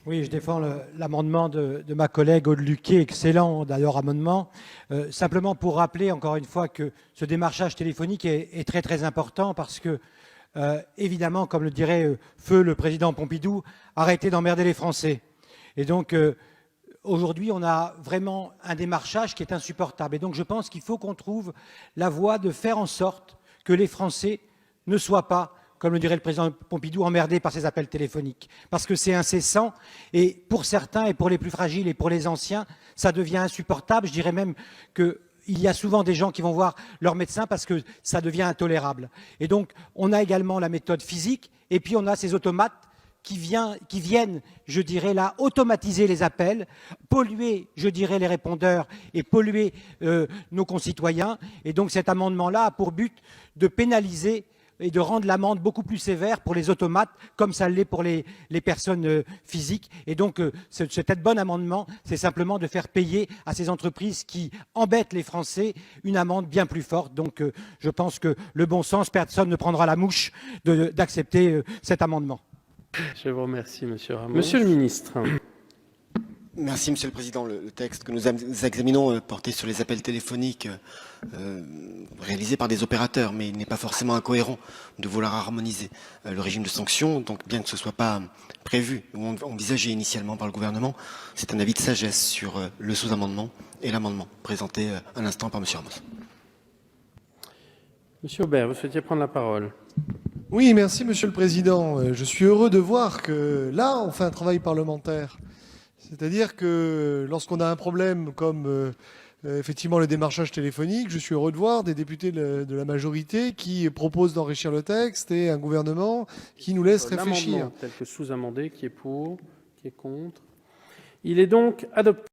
Oui, je défends l'amendement de ma collègue Aude Luquet, excellent d'ailleurs amendement. Simplement pour rappeler encore une fois que ce démarchage téléphonique est très très important parce que, évidemment, comme le dirait feu le président Pompidou, arrêtez d'emmerder les Français. Et donc, aujourd'hui, on a vraiment un démarchage qui est insupportable. Et donc, je pense qu'il faut qu'on trouve la voie de faire en sorte que les Français ne soient pas, comme le dirait le président Pompidou, emmerdés par ces appels téléphoniques. Parce que c'est incessant, et pour certains, et pour les plus fragiles, et pour les anciens, ça devient insupportable. Je dirais même qu'il y a souvent des gens qui vont voir leur médecin parce que ça devient intolérable. Et donc, on a également la méthode physique, et puis on a ces automates qui viennent, je dirais là, automatiser les appels, polluer, je dirais, les répondeurs et polluer nos concitoyens. Et donc cet amendement-là a pour but de pénaliser et de rendre l'amende beaucoup plus sévère pour les automates, comme ça l'est pour les personnes physiques. Et donc, cet bon amendement, c'est simplement de faire payer à ces entreprises qui embêtent les Français une amende bien plus forte. Donc, je pense que le bon sens, personne ne prendra la mouche d'accepter cet amendement. Je vous remercie, Monsieur Ramos. Monsieur le ministre. Merci, Monsieur le Président. Le texte que nous examinons portait sur les appels téléphoniques réalisés par des opérateurs, mais il n'est pas forcément incohérent de vouloir harmoniser le régime de sanctions. Donc, bien que ce ne soit pas prévu ou envisagé initialement par le gouvernement, c'est un avis de sagesse sur le sous-amendement et l'amendement présenté à l'instant par Monsieur Ramos. Monsieur Aubert, vous souhaitiez prendre la parole. Oui, merci Monsieur le Président. Je suis heureux de voir que là, on fait un travail parlementaire. C'est-à-dire que lorsqu'on a un problème comme effectivement le démarchage téléphonique, je suis heureux de voir des députés de la majorité qui proposent d'enrichir le texte et un gouvernement qui nous laisse réfléchir. L'amendement tel que sous-amendé, qui est pour, qui est contre. Il est donc adopté.